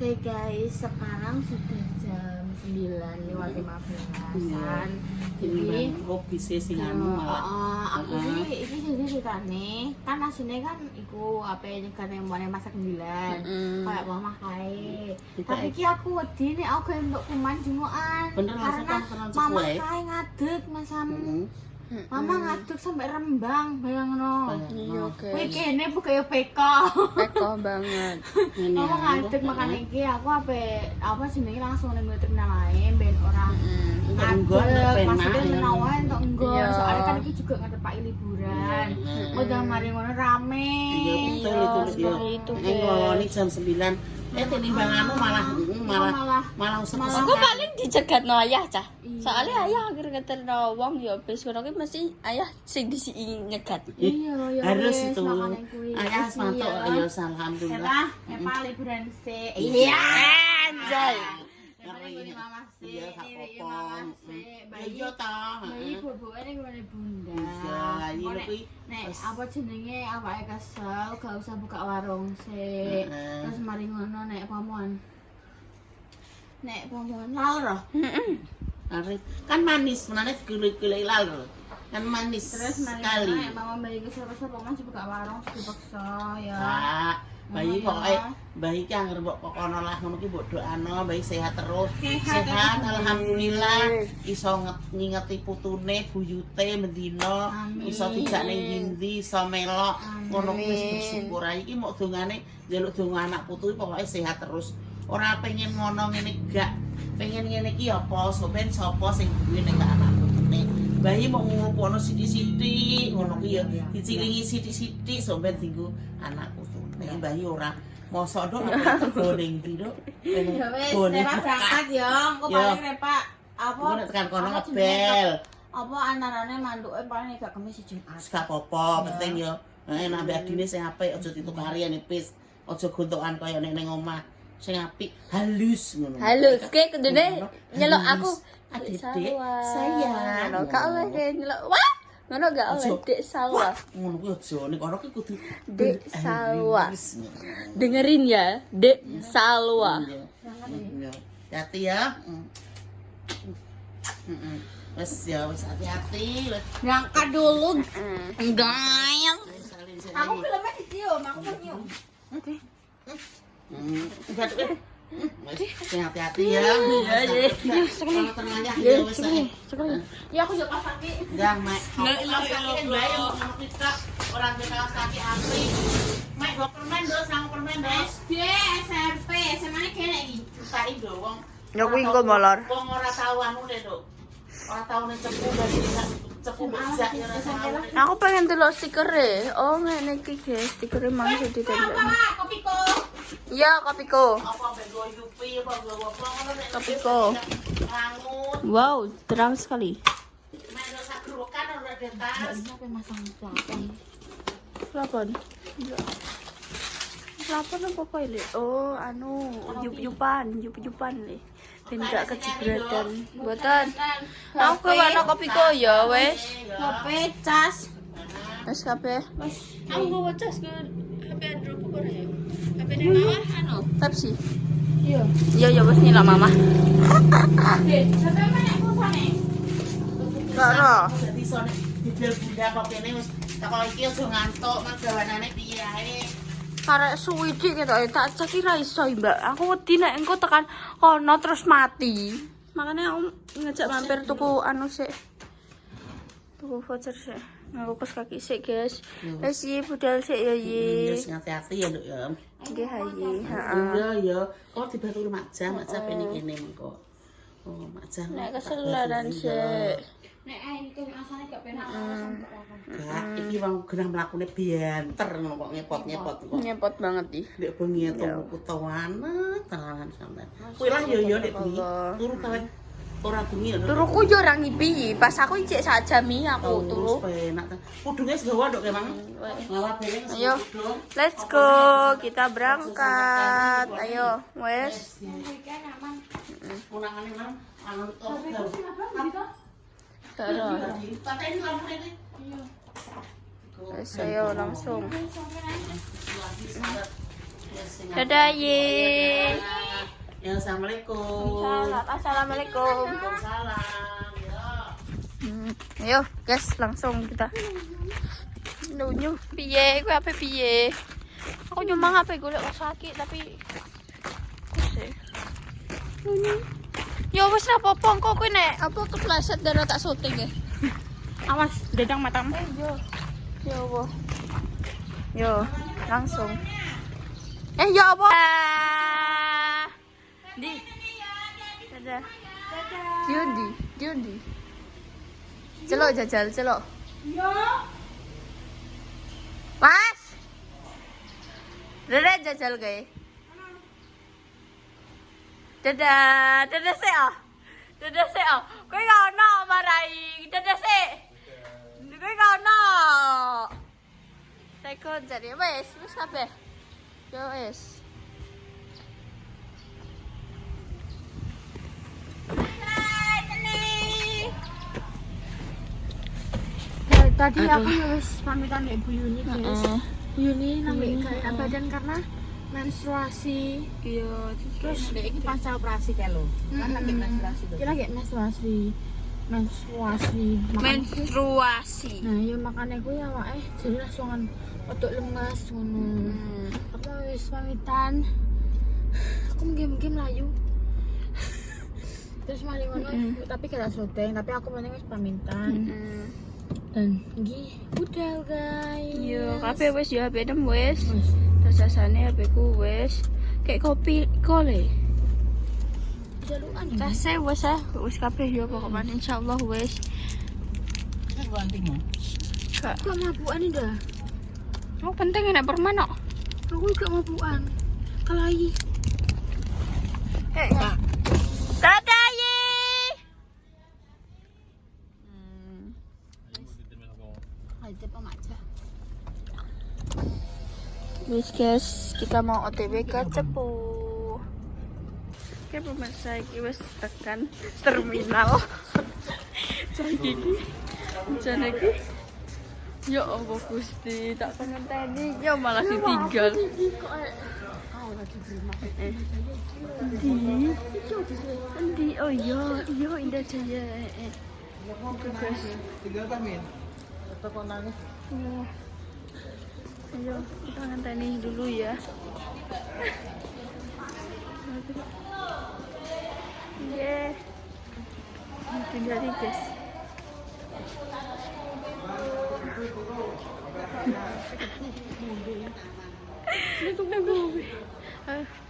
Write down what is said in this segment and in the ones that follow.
Oke guys, sekarang sudah jam 9:15-an. Jadi kopi sing anu malah. aku iki jadi ceritane kan asine kan iku ape nyegane mone masak 9. Kayak mama kae. Tapi iki aku wedi nek aku entuk kuman jungukan. Karena mama kae ngadeg masam. Mama ngadeg sampai Rembang, bayangno. Iya, guys. Kuwi kene bu kaya peko. Peko banget. Mama ngadeg makane iki aku apa jenenge langsung ning terminal ae ben orang ngadeg maksudnya menawa entuk nggon. Soalnya kan iki juga ngadepake liburan. Udah mari ngono rame. Iya betul itu. Ini jam 9. Timbanganmu malah usah-usah. Aku paling dicegatno ayah cah. Soalnya ayah akhir ngeterno wong ya wis ngono ki mesti ayah sing disiki nyegat. Iya, harus itu. Ayah mantuk ya alhamdulillah. Epa liburan sih. Iya, anjay. Ini mama sih, ini apa-apa. mama sih. Bayi Iya toh. bayi boboke ning ngene bunda. Bisa, iya kuwi. Nek apa jenenge awake kesel gak usah buka warung sih. Terus mari ngono nek pamuan lalur. Kan manis, menane gulai-gulai lalur. Kan manis Terus mari sekali. nek mama bayi ke sapa-sapa mas buka warung dipaksa ya. Nah, bayi pokoke bayi ki anggere mbok kokono lah ngono ki mbok doano bayi sehat terus. Sehat alhamdulillah iso ngingeti putune buyute mendino iso dijak ning ndi iso melok ngono kuwi wis bersyukur ae iki mok dongane njaluk donga anak putu pokoke sehat terus. Ora pengen ngono ngene gak. Pengen ngene iki apa soben sapa sing duwe nek anak putune. Bayi mau ngono sithik-sithik ngono ki ya dicilingi sithik-sithik soben dinggo anak putu. Nek bayi ora mosok nduk apa ning ndi nduk. Ya wis, Repa berangkat ya. Engko paling Repa apa nek tekan kono ngebel. Apa antarane mantuke paling gak kemis Jumat. Gak apa-apa, penting ya. Nek ambek adine sing apik aja ditukari nipis. Aja gontokan kaya nek ning omah. Sing apik halus ngono. Halus ke kudune nyelok aku. Adik sayang. sayang. Gak oleh nyelok. Wah, ngono gak oleh Dek Salwa. Ngono kuwi aja nek kono ki kudu Dek Salwa. Dengerin ya, Dek Salwa. Hati ya. Wes ya wis hati-hati. Berangkat dulu. Enggak. Aku filmnya di cium, aku mau nyium. Hati-hati ya. Iya, tengah-tengahnya ya wis. Ya aku juga pas kaki. Jangan, Mak. Kaos kaki bae yang mau kita orang di kaos kaki asli. Mak, bawa permen do, sang permen do. SD, SMP, SMA ini kene iki. Usai do wong. Ya kuwi engko molor. Wong ora tau anu deh, Dok. Ora tau nek cepu dari cepu bisa ya ora tau. Aku pengen delok stikere. Oh, ngene iki guys, stikere mang sing ditempel. Kopiko. Iya, kopiko. Apa bego yupi apa gowo ngono nek Kopiko. Rangut. Wow, terang sekali. Mek do sakrukan ora detas. Sampai masang plafon. Plafon. Plafon apa ini? Oh, anu, yup-yupan le. Ben gak kejebretan. Mboten. Aku warna kopiko ya wis. Kopi cas. Wis kabeh. Aku nggo cas ke HP Android kok ora ya. HP ning bawah anu. Pepsi. Iya. Iya ya wis nilak mama. Dek, sampe menek pulsane. Karo. Dadi sone didel bunda kok kene wis kok iki aja ngantuk magawanane piye ae. Karek suwi dik ketok tak cek ira iso Mbak. Aku wedi nek engko tekan kono terus mati. Makanya aku ngajak mampir tuku anu sik. Tuku voucher sik. Aku kos kaki sik, guys. Wis iki budal sik ya Ya Yi. hati-hati ya, Nduk ya. Nggih ha Yi. Heeh. Iya ya. Kok dibantu Mak Jam, Mak Jam ini kene mengko. Oh, Mak Jam. Nek keselaran sik. Nek itu asane gak penak langsung kok. Gak, iki wong genah mlakune bianter ngono kok ngepot-ngepot kok. Nyepot banget iki. Nek bengi tuku tawanan, tawanan sampean. Kuwi lah yo nek bengi. Turu kawan. Ora bengi lho. Turuku yo ora ngipi. Pas aku cek sak jam iki aku turu. Penak. Kudunge segawa nduk emang. Ngawat dhewe. Ayo. Let's go. Kita berangkat. Ayo, wes. Iki aman. Unangane nang anu to. Karo. Pateni lampu ini. Iya. Wes ayo langsung. Dadah ye. Ya, assalamualaikum. Assalamualaikum. Waalaikumsalam. Ayo Ya. guys, langsung kita. Nunyu piye? Gue apa piye? Aku nyumbang apa golek sakit tapi kusih. Ya wis ra apa-apa engko kowe nek apa kepleset darah tak syuting ya. Awas dedang matamu. Yo. Yo apa? Yo, langsung. Ya apa? Di. Dadah. Dadah. Diundi. Celok jajal, celok. Yo. Mas. Dadah jajal gae. Dadah sih ah. Dadah sih ah. Kowe gak ono marai. Dadah sih. Kowe gak ono. Tekon jadi wes kabeh. Yo wes. Tadi aku wis pamitan Ibu Yuni guys. Bu Yuni nambah kayak badan karena menstruasi. Iya, Terus ini pasca operasi kayak lo. Kan lagi menstruasi tuh. Kita kayak menstruasi. Nah, ya makanya gue ya wae jadi langsungan otot lemas ngono. Aku wis pamitan. Aku mungkin melayu. Terus maling ngono tapi kita syuting, tapi aku mending wis pamitan. Dan gih udah guys. Iya, kabeh wis ya HP dem wis. Terus asane HP ku wis kayak kopi kole. Jalukan. Tase wis kabeh ya pokoknya insyaallah wis. Nek gantimu. Kak mabukan ini dah. Oh penting nek permen kok. Aku gak mabukan. Kalai. Kak. Dadah ye. Wis guys, kita mau OTW ke Cepu. Oke pemirsa, iki wis tekan terminal. Jadi iki ya Allah Gusti, tak pengenteni ya malah ditinggal. Endi? Oh iya Indah Jaya. Guys. Tinggal pamin. Tetap nangis. Ayo kita ngenteni dulu ya. Yeah. Tinggal di guys.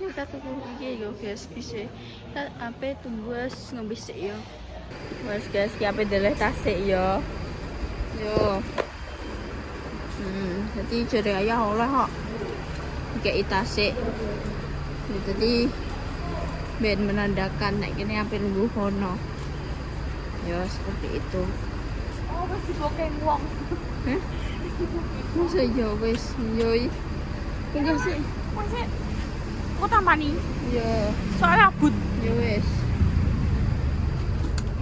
Kita tunggu iki yo guys, bisa. Kita ape tunggu ngombe sik yo. Wes guys, ki ape deleh tasik yo. Yo. Jadi jadi ayah oleh kok kayak itasik. Jadi ben menandakan nek kene hampir nunggu kono. Ya seperti itu. Oh wis dibokeng wong. Heh? Masa ya wis yo. Ini sih. Masih kok tamani? Ya, soalnya abut. Ya wis.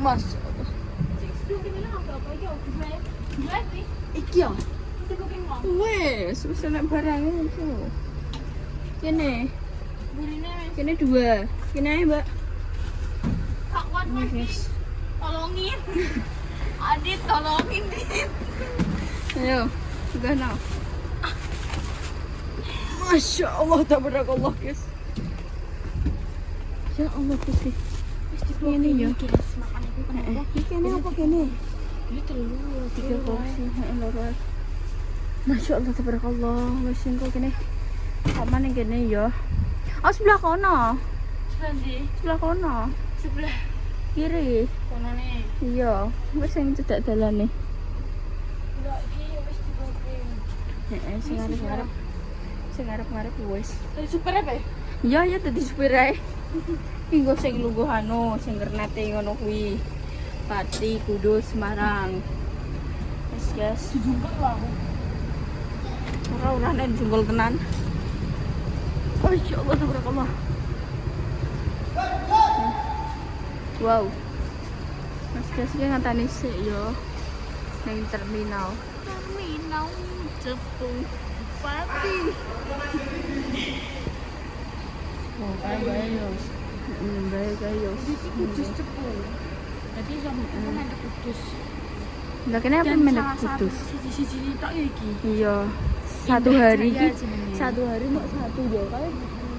Mas. Iki ya. Wes, wis enak barangnya itu. Kene. Kene 2. Kene ae, Mbak. Kak kuat Mas. Tolongin. Adit tolongin, Dit. Ayo, sudah now. Masya Allah, tabarakallah, guys. Ya Allah, Gusti. Ini ya. Kene apa kene? Ini telur 3 porsi. Heeh, Masya Allah, tabarakallah. Wes engko kene. Aman yang kene ya. Oh, sebelah kono. Sebelah kono. Sebelah kiri. Kono nih. Iya, wes sing cedak dalane. Enggak iki wis dibokeng. Heeh, sing arep-arep. Sing arep-arep wis. Tadi supir apa? Iya, ya tadi supir ae. Iki sing lungguh anu, sing kernete ngono kuwi. Pati, Kudus, Semarang. Wes, guys. Dijungkel aku. Ora nek dijungkel tenan. Masya Allah, tabarakallah. Wow. Mas guys, iki ngatani sik yo. Nang terminal. Terminal Cepu Pati. Oh, kayak bayos. Bayos. Iki kudus cepu. Jadi sampeyan ada kudus. Lah kene apa meneh kudus? Siji-siji tok ya iki. Iya. Satu hari Jaya iki. jenenge. Satu hari mau satu ya. Kayak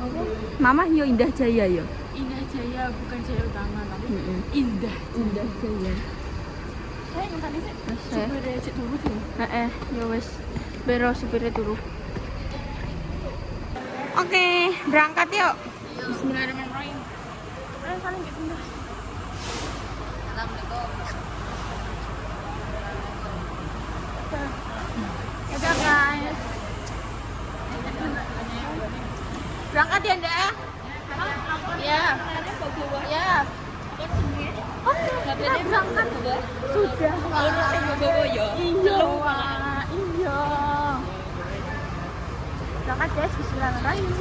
apa? Mama yo Indah Jaya ya. Indah Jaya bukan Jaya Utama tapi Indah. Indah Jaya. Kayak ngenteni sik. Saya. Supaya cek turu sih. Ya wes. Bero supirnya turu. Oke, berangkat yuk. Bismillahirrahmanirrahim. Ayo saling gitu Indah. Udah guys. Berangkat ya, Ndak? Ya. Ya. Berangkat. Sudah. Iya. Iya. Berangkat guys, bismillahirrahmanirrahim.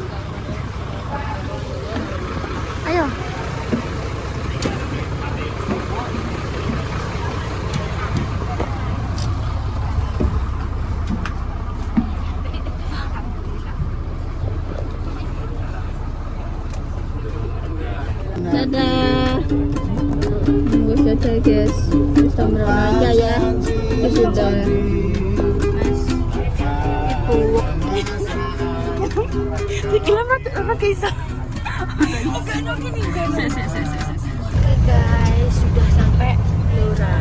Ayo. Dadah. Wes dadah guys. Wis tambahan aja ya. Wis sudah. Mas. Dikira apa kisah? Guys, sudah sampai Blora.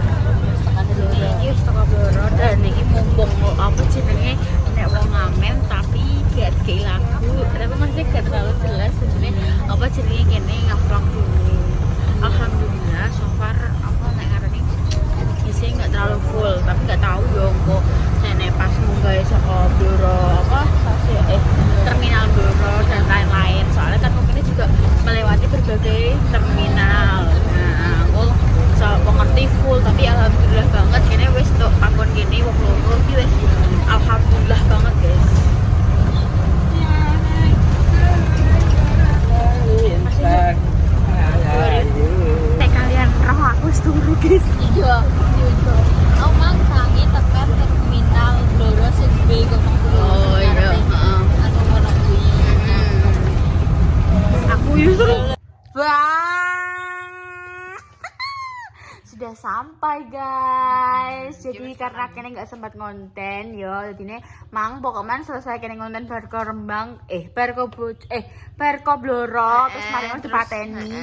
Ini toko Blora dan ini mumpung apa jenenge nek wong ngamen tapi gak lagu. Tapi masih gak terlalu jelas sebenarnya apa jenenge kene ngevlog dulu. Alhamdulillah so far apa nek ngarani isinya nggak terlalu full tapi nggak tahu yo kok nenek pas munggah saka Blora apa terminal Blora dan lain-lain soalnya kan mungkin juga melewati berbagai terminal. Nah aku bisa mengerti full tapi alhamdulillah banget kene wis tok panggon kene wong loro iki wis alhamdulillah banget guys. Nek kalian roh aku wis turu guys. Iya. Aku mang tangi tekan terminal Blora sing B 50. Oh iya, heeh. Anu ngono kuwi. Aku justru sudah sampai guys. Jadi karena kene nggak sempat konten yo, jadi ini mang pokoknya selesai kene konten Barco Rembang, Barco Blora, terus mari mau dipateni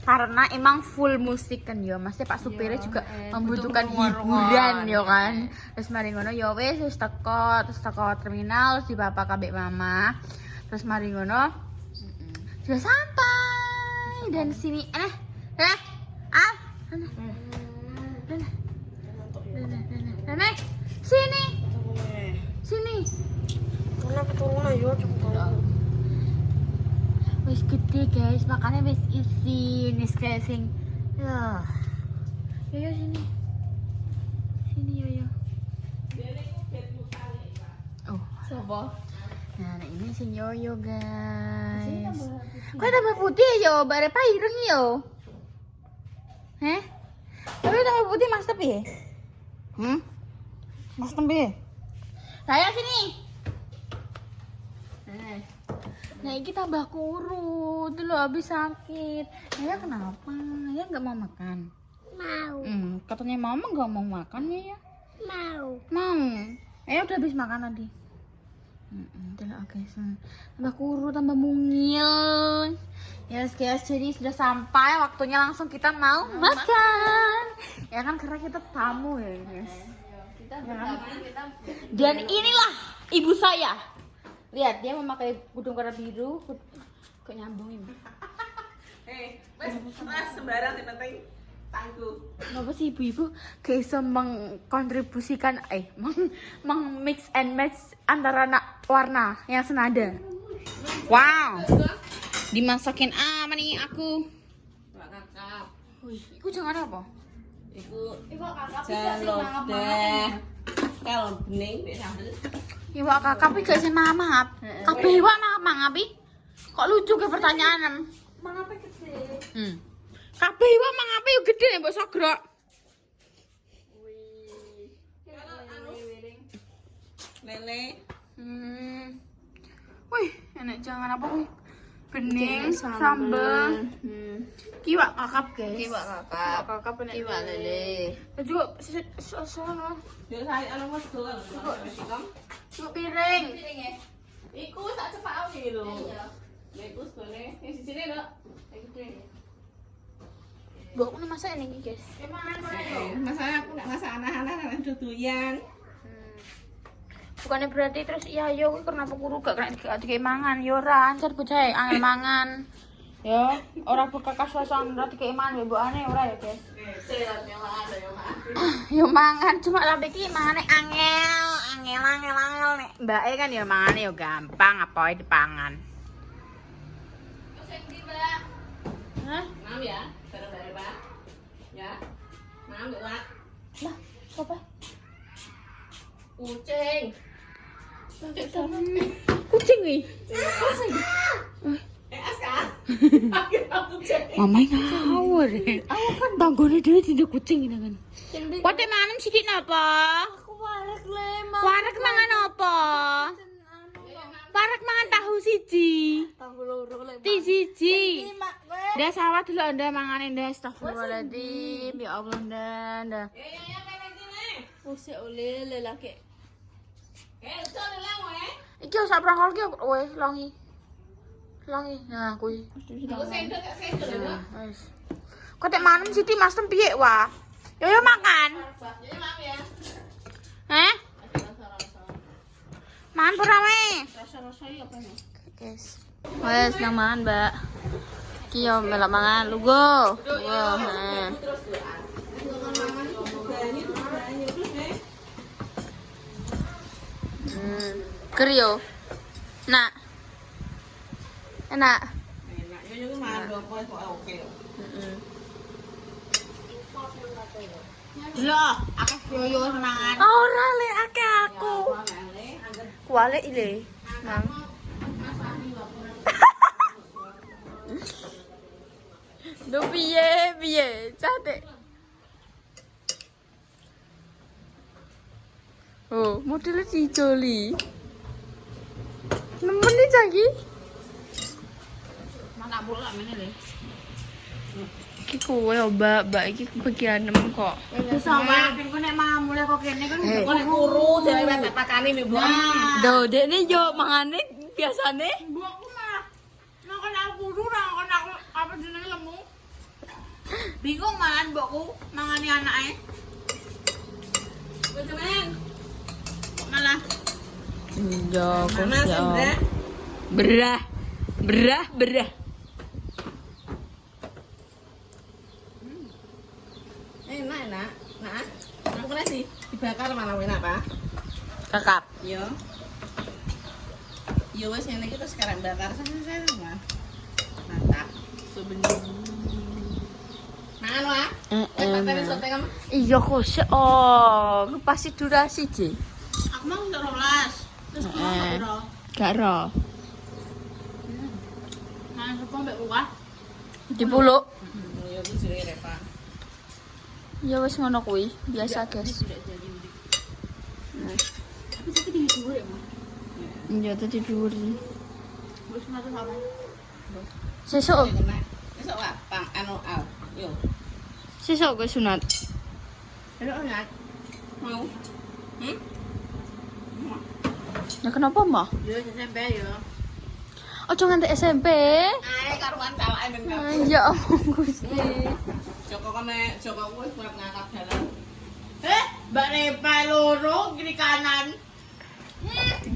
karena emang full musik kan yo. Masih Pak supirnya juga membutuhkan hiburan yo kan. Terus mari ngono yo wes terus teko terminal terus di bapak kabek mama. Terus mari ngono sudah sampai dan sini Nenek, sini. Karena keturunan yo coba. Wis gede guys, makanya wis isi nis kayak sing. Yo sini. Sini yo. Oh, sopo? Nah, ini sing Yoyo guys. Kok tambah putih yo, bare paireng yo. Tapi tambah putih Mas Tepi. Mas Tepi. Saya sini. Nah, ini tambah kurus. Dulu habis sakit. Ya kenapa? Ya nggak mau makan. Mau. Katanya mama nggak mau makan ya? Mau. Udah habis makan tadi. Udah oke. Tambah kurus, tambah mungil. Yes guys, jadi sudah sampai waktunya langsung kita mau makan. Ya kan karena kita tamu ya guys. Dan inilah ibu saya. Lihat dia memakai kudung warna biru. Kok nyambung ini? Sembarang yang penting tangguh. Kenapa sih ibu-ibu gak bisa mengkontribusikan mix and match antara warna yang senada. Wow. Dimasakin apa nih aku? Kakak. Iku jangan apa? Iku kakak jalur deh. Kalau bening sambel. Iwak kakap iki gak sih mangap. Kabeh iwak mangap iki. Kok lucu ke pertanyaan? Mangap gede. Kabeh iwak mangap yo gede mbok sogrok. Lele. Wih, enak jangan apa kuwi? bening, sambel. Kiwak kakap, guys. Kiwak kakap, kiwak lele. Juga sono. Yo saya anu Mas doang. Juga piring. Iku tak cepak awi lho. Ya iku segone sing sisine lho. Iku dhewe. Bu, aku masak ini, guys. Masalah aku nak masak anak-anak dodoyan. Bukannya berarti terus iya yo kenapa kuru gak kena dikei mangan yo ora ancar bocah angel mangan. Ya, ora bekas suasana ora dikei mangan mbokane ora ya, guys. Yo mangan cuma lambe iki mangane angel nek mbake kan yo mangane yo gampang apa dipangan. Hah? Mam ya, bareng-bareng Pak. Ya. Mam Mbak. Lah, apa? Kucing. Kucing wi. Aska. Kucing. Mama ngawur. Aku kan tanggone dhewe tindak kucing ini kan. Kote mangan sithik napa? Aku warek le, Warek mangan apa? Warek mangan tahu siji. Tahu loro le. Ti siji. Mak we. Nda sawah dulu Anda mangane nda astagfirullahaladzim. Ya Allah nda. Usik oleh le laki. Iki wis prangkol ki wis longi. Longi. Nah, kuwi. Wis. Kote mangan sithik Mas tem piye wae? Yo makan. Hah? Mangan pura me. Rasa-rasa iki apa nih? Guys. Wes nang mangan, Mbak. Iki yo melok mangan lugo. Wah, nah. Kerio. Nak. Enak. Enak. Yo mangan opo kok oke. Loh, akeh yoyo mangan. Ora le akeh aku. Kuale ile. Nang. Do piye, cantik. Oh, modelnya dijoli. Nemen nih canggih. Mana bulu lak meneh le. Iki kowe Mbak iki bagian nem kok. Wis sama ben kok nek mangan mulai kok kene kan Kok kuru dhewe tak pakani nih, Bu. Do dekne yo mangane biasane. Mbokku malah nek aku kudu nek aku apa jenenge lemu. Bingung mangan mbokku, mangani anake. Wis men. Malah Yo Mana kok yo. Sandra? Berah. Enak. Nah. Aku kena sih dibakar mana enak, Pak? Kakap. Yo. Yo wes ngene iki terus sekarang bakar saya mah. Mantap. Sebenarnya. Mangan wae. Patene sote kamu. Iya kok sik pasti durasi je. aku mau untuk 12. Terus aku mau piro? Gak ro. Mangan sego mbek kuah. Dipuluk. Yo iki jenenge Repa. Ya wis ngono kuwi, biasa guys. Tapi tapi di dhuwur ya, Mas. Iya tadi dhuwur. Wis ngatur apa? Sesuk, Besok wae, Pang anu al. Yo. sesuk gue sunat. Ayo ngat. Mau. Ya kenapa, Mbak? Yo SMP yo. Ojo nganti SMP. Ae karuan sawake ben kamu. Ya ampun Gusti. Joko kuwi buat ngangkat jalan. Mbak Repa loro kiri kanan.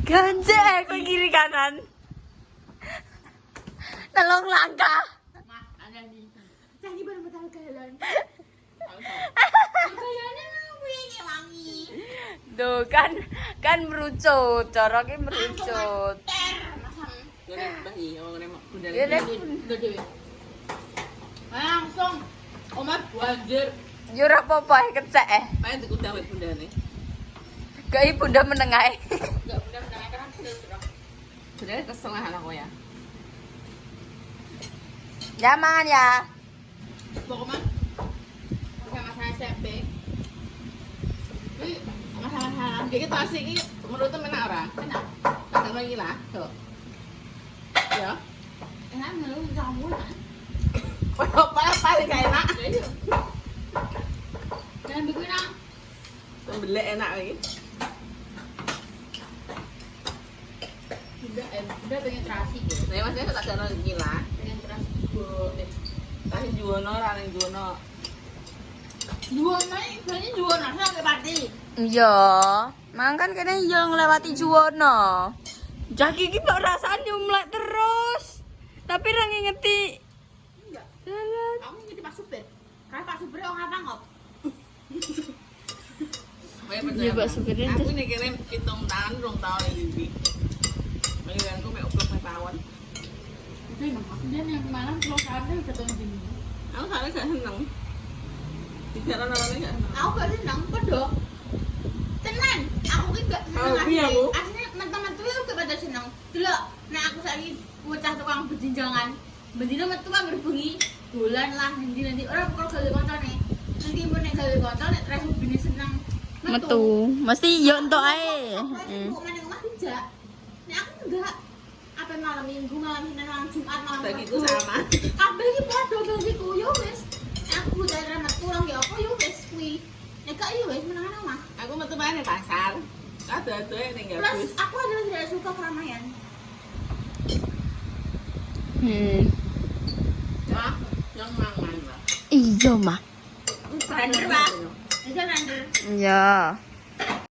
Ganje ke kiri kanan. Telung langkah. Mas, ada di. Tadi baru betal jalan. Duh kan merucut, cara ki merucut. Ngene bayi, ngene bundane. Ya nek Langsung. Omar banjir. yo ora apa-apa kecek. Pae tuku dawet bundane. Gai bunda menengah. Enggak benar-benar kan sudah. Bundane kesel anak kok ya. Ya mangan ya. Pokoknya masa-masa SMP. Ini masalah-masalah. Iki tas iki menurut temen ora? Enak. Tak lagi lah. Tuh. Ya. Enak lu kamu kan. Apa gak enak? Jangan bikin nak. Belek enak lagi. Udah pengen terasi gitu. Nah, maksudnya tak ada gila. Pengen terasi juga. Tapi juono, rane juono. Juwana ini juwana sampai party. Iya, mangkan kene yo nglewati Juwono. Jaki iki kok rasane nyumlek terus. Tapi ra ngingeti. Enggak. Dalan. Kamu jadi Pak Supir. Karena Pak Supir orang apa ngop? Iya, Pak Supirnya. Aku nih kirim hitung tahun, rong tahun ini. Mendingan aku mek oplok tahun. Udah nggak aku dia yang malam kalau ada ketemu gini. Aku sana gak seneng. Bicara orang gak seneng. Aku gak seneng, pedok. Tenan, aku ki gak seneng Oh, iya, Bu. asli teman-teman tuh gak pada seneng. Delok, nek aku saiki bocah tukang bejinjangan. Bendino metu anggere bengi, dolan lah nanti ora pokok gawe koncone. Nanti mbok nek gawe kanca nek tres bini seneng Metu. Mesti yo entuk ae. Kok meneng omah dijak. Nek aku enggak. Apa malam Minggu, malam Senin, malam Jumat, malam Bagiku sama. Kabeh iki padha bagiku yo wis. Nek aku budal remet kurang ya apa yo wis kuwi. Nek gak yo wis menengan omah. Aku metu main di pasar. Ada ning Plus gabus. aku adalah tidak suka keramaian. Wah, yang mang-mang lah. Iya, mah. Render, Pak. Itu render. Iya.